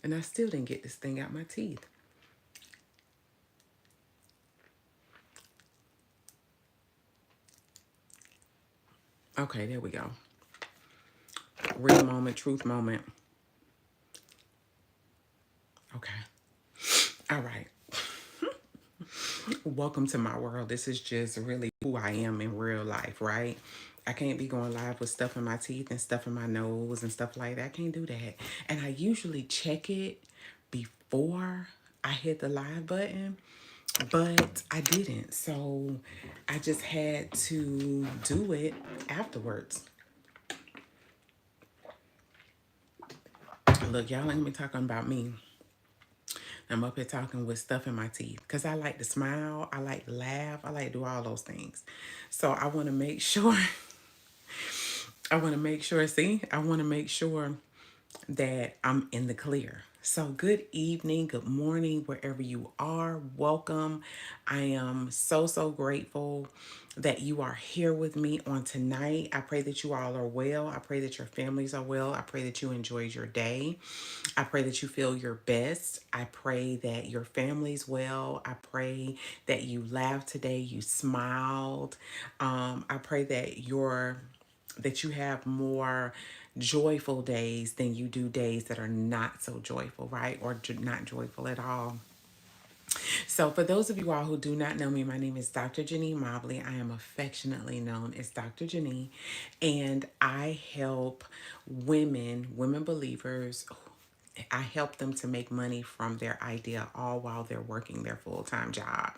And I still didn't get this thing out my teeth. Okay, there we go. Real moment, truth moment. Okay. All right. Welcome to my world. This is just really who I am in real life, right? I can't be going live with stuff in my teeth and stuff in my nose and stuff like that. I can't do that. And I usually check it before I hit the live button, but I didn't. So I just had to do it afterwards. Look, y'all ain't been talking about me. I'm up here talking with stuff in my teeth because I like to smile, I like to laugh, I like to do all those things. So I want to make sure, I want to make sure that I'm in the clear. So, good evening, good morning, wherever you are. Welcome. I am so grateful that you are here with me on tonight. I pray that you all are well. I pray that your families are well. I pray that you enjoyed your day. I pray that you feel your best. I pray that your family's well. I pray that you laughed today, you smiled. I pray that you have more joyful days than you do days that are not so joyful, right? Or not joyful at all. So, for those of you all who do not know me, my name is Dr. JaNee Mobley. I am affectionately known as Dr. JaNee, and I help women believers. I help them to make money from their idea all while they're working their full time job.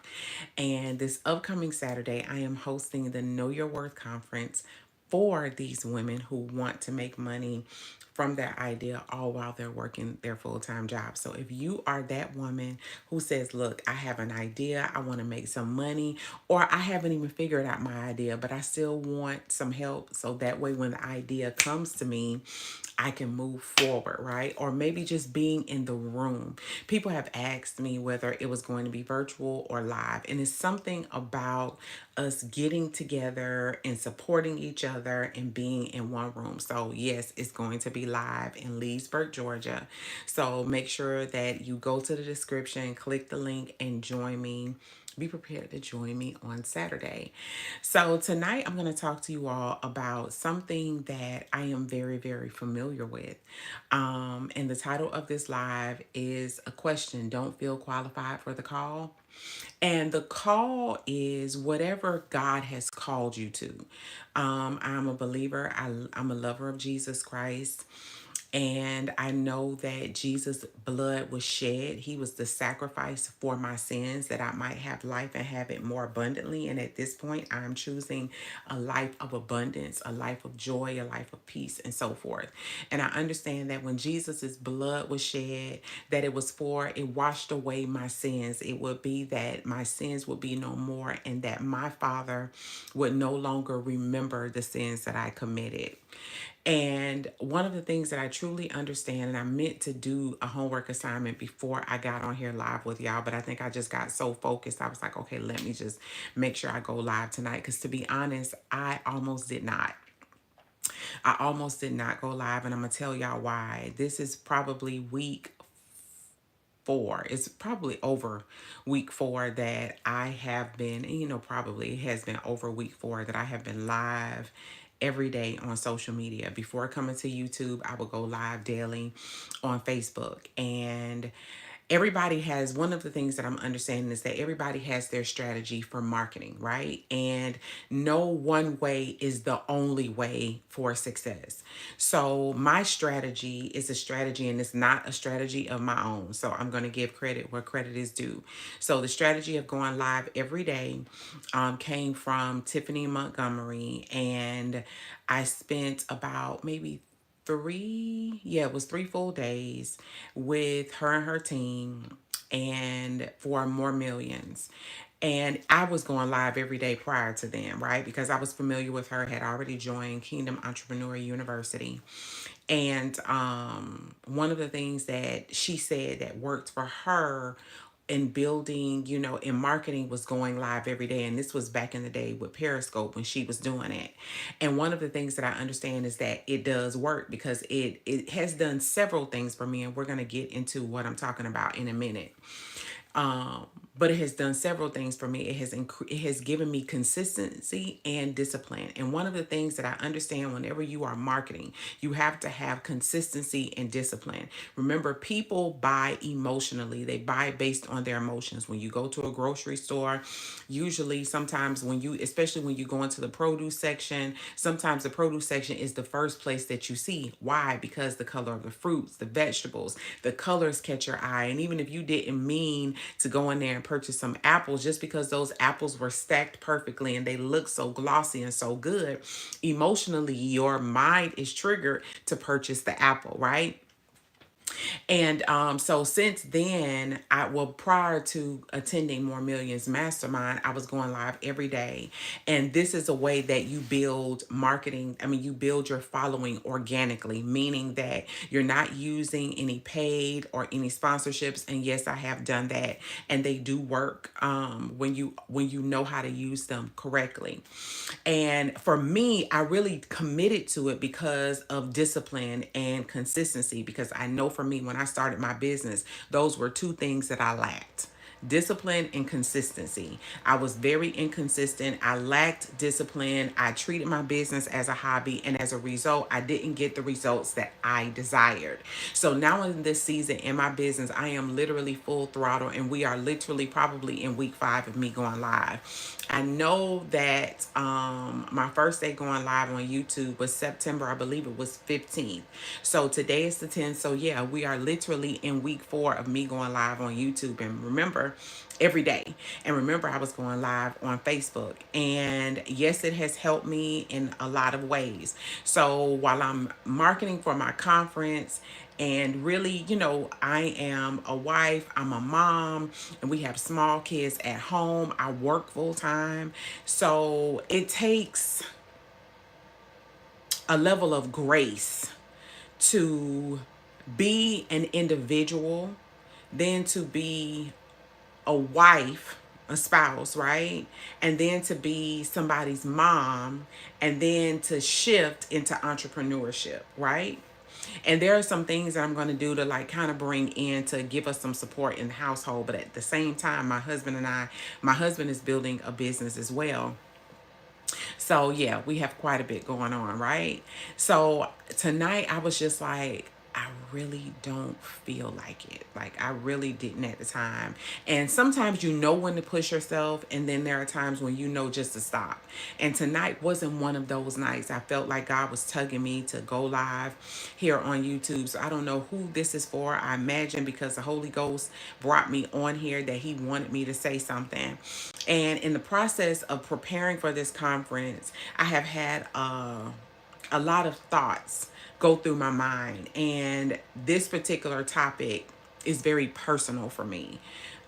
And this upcoming Saturday, I am hosting the Know Your Worth conference for these women who want to make money from their idea all while they're working their full-time job. So if you are that woman who says, look, I have an idea, I want to make some money, or I haven't even figured out my idea, but I still want some help so that way when the idea comes to me, I can move forward, right? Or maybe just being in the room. People have asked me whether it was going to be virtual or live, and it's something about us getting together and supporting each other and being in one room. So, yes, it's going to be live in Leesburg, Georgia. So, make sure that you go to the description, click the link, and join me. Be prepared to join me on Saturday. So, tonight I'm going to talk to you all about something that I am very familiar with. And the title of this live is a question: Don't feel qualified for the call? And the call is whatever God has called you to. I'm a believer, I'm a lover of Jesus Christ. And I know that Jesus' blood was shed. He was the sacrifice for my sins that I might have life and have it more abundantly. And at this point, I'm choosing a life of abundance, a life of joy, a life of peace, and so forth. And I understand that when Jesus' blood was shed, that it washed away my sins. It would be that my sins would be no more, and that my Father would no longer remember the sins that I committed. And one of the things that I truly understand, and I meant to do a homework assignment before I got on here live with y'all, but I think I just got so focused. I was like, okay, let me just make sure I go live tonight. Because to be honest, I almost did not. I almost did not go live, and I'm going to tell y'all why. This is probably week 4. It's probably over week 4 that I have been, and probably it has been over week 4 that I have been live every day on social media. Before coming to YouTube, I would go live daily on Facebook. And everybody has, one of the things that I'm understanding is that everybody has their strategy for marketing, right? And no one way is the only way for success. So my strategy is a strategy, and it's not a strategy of my own. So I'm going to give credit where credit is due. So the strategy of going live every day came from Tiffany Montgomery, and I spent about maybe it was 3 full days with her and her team and for more millions. And I was going live every day prior to them, right? Because I was familiar with her, had already joined Kingdom Entrepreneur University. And one of the things that she said that worked for her in building, in marketing was going live every day. And this was back in the day with Periscope when she was doing it. And one of the things that I understand is that it does work because it has done several things for me. And we're going to get into what I'm talking about in a minute. Um, but it has done several things for me. It has given me consistency and discipline. And one of the things that I understand whenever you are marketing, you have to have consistency and discipline. Remember, people buy emotionally. They buy based on their emotions. When you go to a grocery store, usually sometimes especially when you go into the produce section, sometimes the produce section is the first place that you see. Why? Because the color of the fruits, the vegetables, the colors catch your eye. And even if you didn't mean to go in there and purchase some apples, just because those apples were stacked perfectly and they look so glossy and so good, emotionally, your mind is triggered to purchase the apple, right? And so since then, prior to attending More Millions Mastermind, I was going live every day. And this is a way that you build marketing. I mean, you build your following organically, meaning that you're not using any paid or any sponsorships. And yes, I have done that, and they do work when you know how to use them correctly. And for me, I really committed to it because of discipline and consistency. Because I know for me, when I started my business, those were two things that I lacked: discipline and consistency. I was very inconsistent. I lacked discipline. I treated my business as a hobby. And as a result, I didn't get the results that I desired. So now in this season in my business, I am literally full throttle. And we are literally probably in week 5 of me going live. I know that my first day going live on YouTube was September, I believe it was 15th. So today is the 10th. So yeah, we are literally in week 4 of me going live on YouTube. And remember, every day. And remember, I was going live on Facebook. And yes, it has helped me in a lot of ways. So while I'm marketing for my conference, and really, I am a wife, I'm a mom, and we have small kids at home. I work full time. So it takes a level of grace to be an individual, then to be a wife, a spouse, right? And then to be somebody's mom, and then to shift into entrepreneurship, right? And there are some things that I'm going to do to like kind of bring in to give us some support in the household. But at the same time, my husband is building a business as well. So yeah, we have quite a bit going on, right? So tonight I was just like, I really don't feel like it. Like I really didn't at the time. And sometimes you know when to push yourself, and then there are times when you know just to stop. And tonight wasn't one of those nights. I felt like God was tugging me to go live here on YouTube. So I don't know who this is for. I imagine because the Holy Ghost brought me on here that he wanted me to say something. And in the process of preparing for this conference, I have had a lot of thoughts go through my mind. And this particular topic is very personal for me.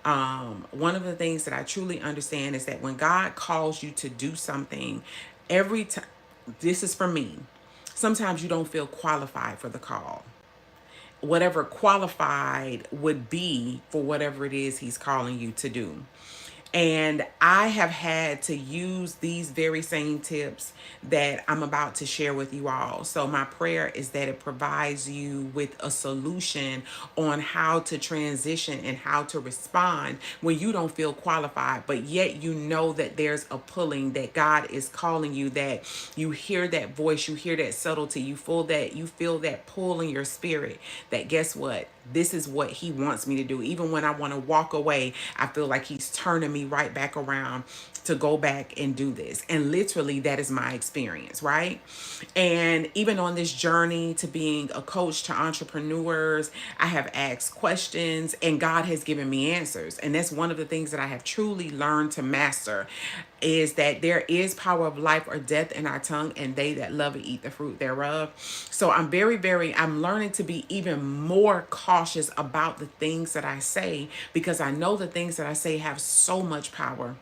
One of the things that I truly understand is that when God calls you to do something, every time, this is for me, sometimes you don't feel qualified for the call. Whatever qualified would be for whatever it is he's calling you to do. And I have had to use these very same tips that I'm about to share with you all. So my prayer is that it provides you with a solution on how to transition and how to respond when you don't feel qualified, but yet you know that there's a pulling, that God is calling you, that you hear that voice, you hear that subtlety, you feel that pull in your spirit, that guess what? This is what he wants me to do. Even when I want to walk away, I feel like he's turning me right back around to go back and do this. And literally, that is my experience, right? And even on this journey to being a coach to entrepreneurs, I have asked questions and God has given me answers. And that's one of the things that I have truly learned to master, is that there is power of life or death in our tongue, and they that love it eat the fruit thereof. So I'm learning to be even more cautious about the things that I say, because I know the things that I say have so much power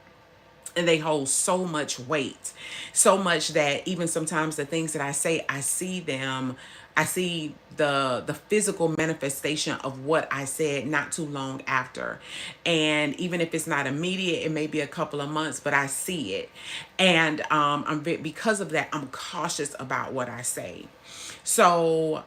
and they hold so much weight, so much that even sometimes the things that I say, I see them, I see the physical manifestation of what I said not too long after. And even if it's not immediate, it may be a couple of months, but I see it. And because of that, I'm cautious about what I say. So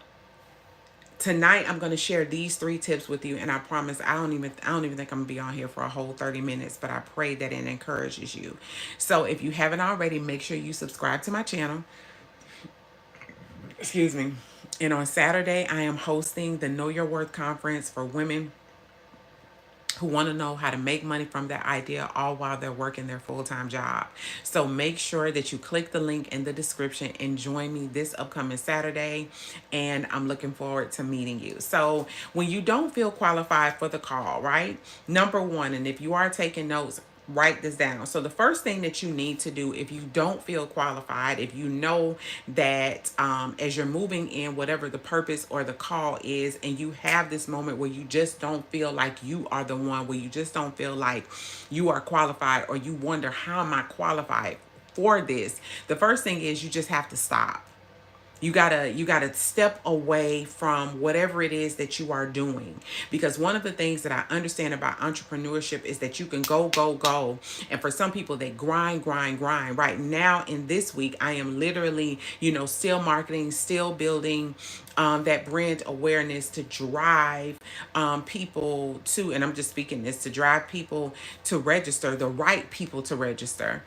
tonight I'm going to share these 3 tips with you, and I promise I don't even think I'm going to be on here for a whole 30 minutes, but I pray that it encourages you. So if you haven't already, make sure you subscribe to my channel. Excuse me. And on Saturday, I am hosting the Know Your Worth conference for women who want to know how to make money from their idea all while they're working their full-time job. So make sure that you click the link in the description and join me this upcoming Saturday. And I'm looking forward to meeting you. So when you don't feel qualified for the call, right? Number one, and if you are taking notes, write this down. So the first thing that you need to do, if you don't feel qualified, if you know that as you're moving in whatever the purpose or the call is, and you have this moment where you just don't feel like you are the one, where you just don't feel like you are qualified, or you wonder, how am I qualified for this? The first thing is you just have to stop. You gotta step away from whatever it is that you are doing, because one of the things that I understand about entrepreneurship is that you can go, and for some people they grind. Right now in this week, I am literally, still marketing, still building that brand awareness to drive people to, and I'm just speaking this, to drive people to register, the right people to register.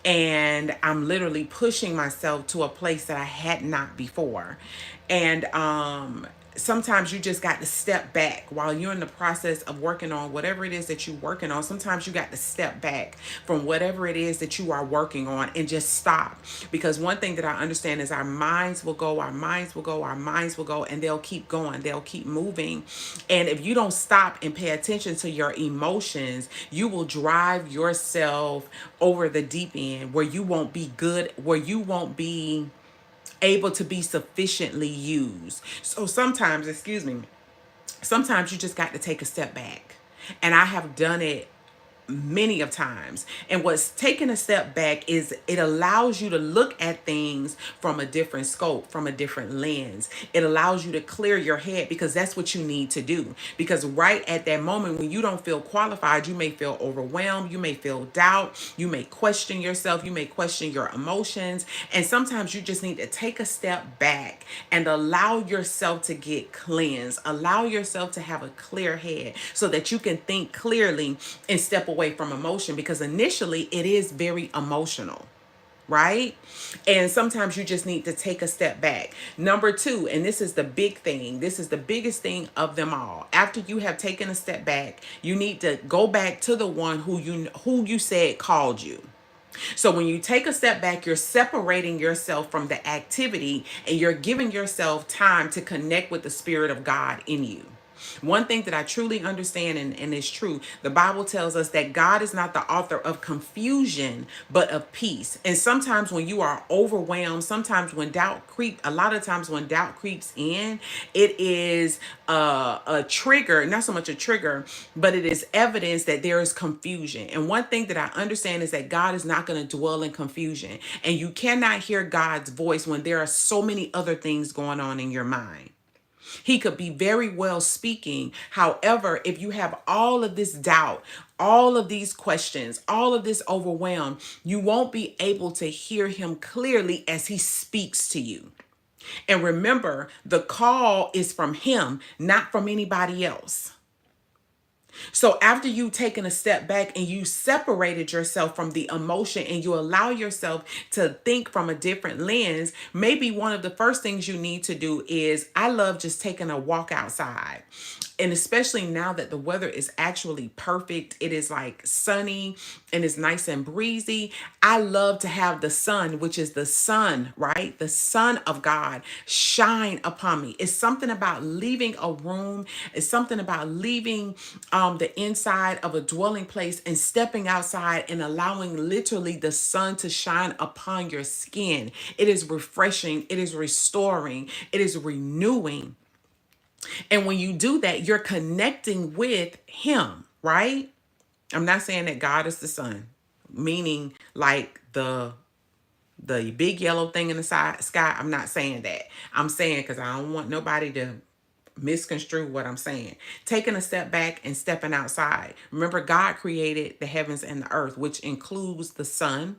And I'm literally pushing myself to a place that I had not before. And sometimes you just got to step back while you're in the process of working on whatever it is that you're working on. Sometimes you got to step back from whatever it is that you are working on and just stop. Because one thing that I understand is our minds will go, and they'll keep going, they'll keep moving. And if you don't stop and pay attention to your emotions, you will drive yourself over the deep end, where you won't be good, where you won't be able to be sufficiently used. So sometimes, sometimes you just got to take a step back. And I have done it many of times. And what's taking a step back is it allows you to look at things from a different scope, from a different lens. It allows you to clear your head, because that's what you need to do. Because right at that moment when you don't feel qualified, you may feel overwhelmed, you may feel doubt, you may question yourself, you may question your emotions. And sometimes you just need to take a step back and allow yourself to get cleansed, allow yourself to have a clear head, so that you can think clearly and step away from emotion, because initially it is very emotional, right? And sometimes you just need to take a step back. Number two, and this is the big thing, this is the biggest thing of them all. After you have taken a step back, you need to go back to the one who you said called you. So when you take a step back, you're separating yourself from the activity, and you're giving yourself time to connect with the Spirit of God in you. One thing that I truly understand, and is true, the Bible tells us that God is not the author of confusion, but of peace. And sometimes when you are overwhelmed, a lot of times when doubt creeps in, it is a trigger, not so much a trigger, but it is evidence that there is confusion. And one thing that I understand is that God is not going to dwell in confusion. And you cannot hear God's voice when there are so many other things going on in your mind. He could be very well speaking. However, if you have all of this doubt, all of these questions, all of this overwhelm, you won't be able to hear him clearly as he speaks to you. And remember, the call is from him, not from anybody else. So after you've taken a step back and you separated yourself from the emotion, and you allow yourself to think from a different lens, maybe one of the first things you need to do is, I love just taking a walk outside. And especially now that the weather is actually perfect, it is like sunny and it's nice and breezy. I love to have the sun, which is the sun, right? The sun of God shine upon me. It's something about leaving a room. It's something about leaving the inside of a dwelling place and stepping outside and allowing literally the sun to shine upon your skin. It is refreshing. It is restoring. It is renewing. And when you do that, you're connecting with him, right? I'm not saying that God is the sun, meaning like the big yellow thing in the sky. I'm not saying that. I'm saying, because I don't want nobody to misconstrue what I'm saying. Taking a step back and stepping outside. Remember, God created the heavens and the earth, which includes the sun,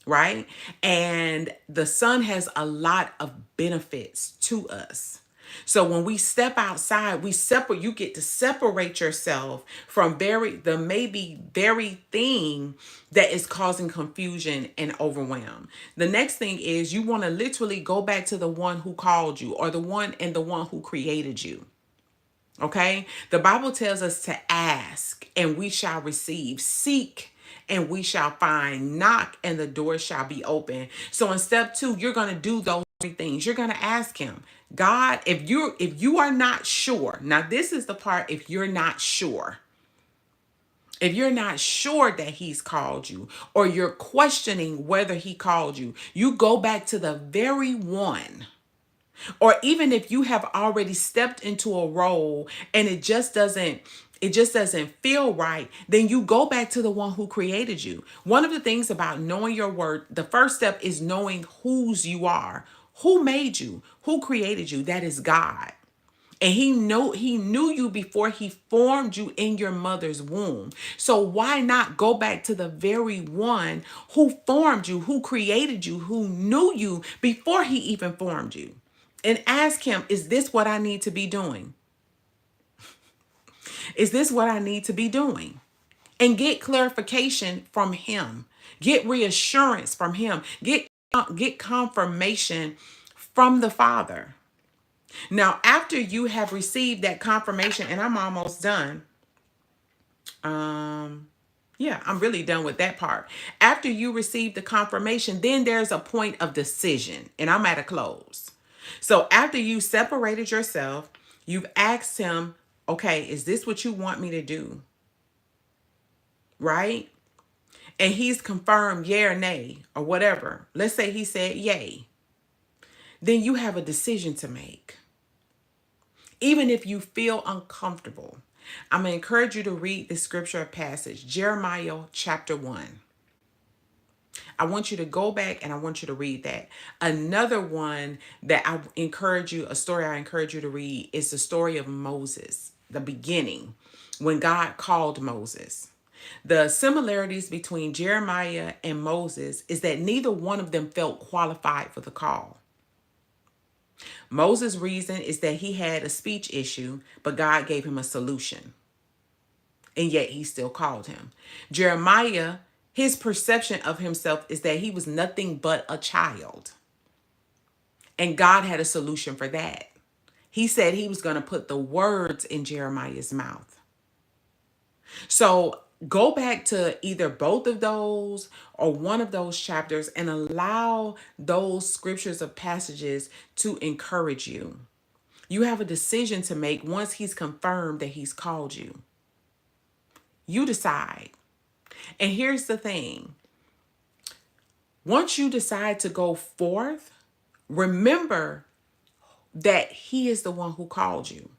right? And the sun has a lot of benefits to us. So when we step outside, you get to separate yourself from the maybe very thing that is causing confusion and overwhelm. The next thing is you want to literally go back to the one who called you, or the one who created you. Okay? The Bible tells us to ask and we shall receive, seek and we shall find, knock and the door shall be open. So in step 2, you're going to do those 3 things. You're going to ask him, God, if you are not sure. Now this is the part, if you're not sure. If you're not sure that he's called you, or you're questioning whether he called you, you go back to the very one. Or even if you have already stepped into a role and it just doesn't feel right, then you go back to the one who created you. One of the things about knowing your word, the first step is knowing whose you are. Who made you? Who created you? That is God. And he knew you before he formed you in your mother's womb. So why not go back to the very one who formed you, who created you, who knew you before he even formed you? And ask him, is this what I need to be doing? Is this what I need to be doing? And get clarification from him. Get reassurance from him. Get confirmation from the Father. Now, after you have received that confirmation, and I'm almost done. Yeah, I'm really done with that part. After you receive the confirmation, then there's a point of decision, and I'm at a close. So after you separated yourself, you've asked him, okay, is this what you want me to do? Right? And he's confirmed yay or nay or whatever. Let's say he said yay. Then you have a decision to make. Even if you feel uncomfortable, I'm going to encourage you to read the scripture passage, Jeremiah chapter 1. I want you to go back and I want you to read that. Another one that a story I encourage you to read is the story of Moses, the beginning, when God called Moses. The similarities between Jeremiah and Moses is that neither one of them felt qualified for the call. Moses' reason is that he had a speech issue, but God gave him a solution. And yet he still called him. Jeremiah, his perception of himself is that he was nothing but a child. And God had a solution for that. He said he was going to put the words in Jeremiah's mouth. So go back to either both of those or one of those chapters and allow those scriptures or passages to encourage you. You have a decision to make once he's confirmed that he's called you. You decide. And here's the thing. Once you decide to go forth, remember that he is the one who called you.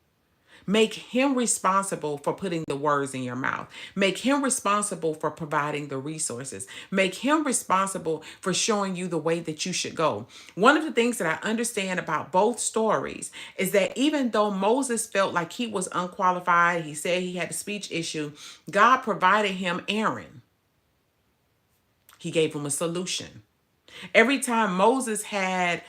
Make him responsible for putting the words in your mouth. Make him responsible for providing the resources. Make him responsible for showing you the way that you should go. One of the things that I understand about both stories is that even though Moses felt like he was unqualified, he said he had a speech issue, God provided him Aaron. He gave him a solution. Every time Moses had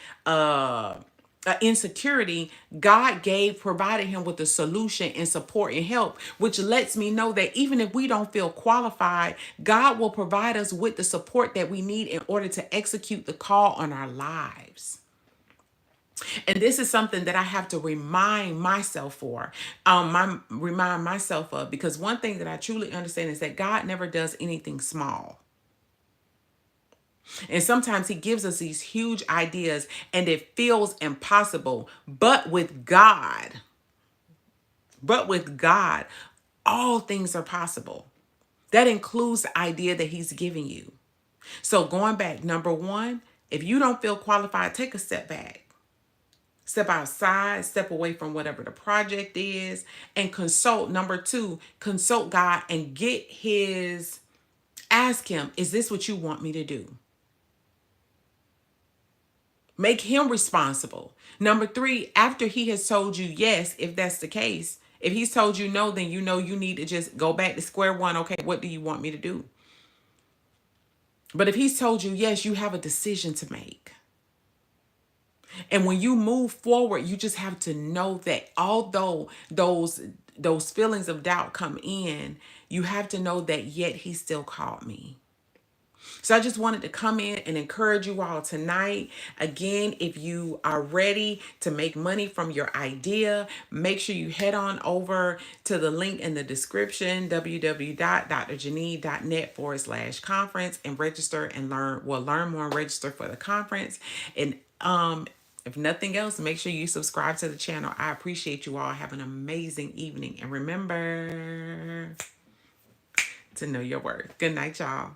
insecurity, God provided him with a solution and support and help, which lets me know that even if we don't feel qualified, God will provide us with the support that we need in order to execute the call on our lives. And this is something that I have to remind myself of, because one thing that I truly understand is that God never does anything small. And sometimes he gives us these huge ideas and it feels impossible. But with God, all things are possible. That includes the idea that he's giving you. So going back, number one, if you don't feel qualified, take a step back. Step outside, step away from whatever the project is, and consult. Number two, consult God and ask him, is this what you want me to do? Make him responsible. Number three, after he has told you yes, if that's the case, if he's told you no, then you know you need to just go back to square one. Okay, what do you want me to do? But if he's told you yes, you have a decision to make. And when you move forward, you just have to know that although those feelings of doubt come in, you have to know that yet he still called me. So I just wanted to come in and encourage you all tonight. Again, if you are ready to make money from your idea, make sure you head on over to the link in the description, www.drjanee.net/conference, and register and learn more and register for the conference. And if nothing else, make sure you subscribe to the channel. I appreciate you all. Have an amazing evening. And remember to know your worth. Good night, y'all.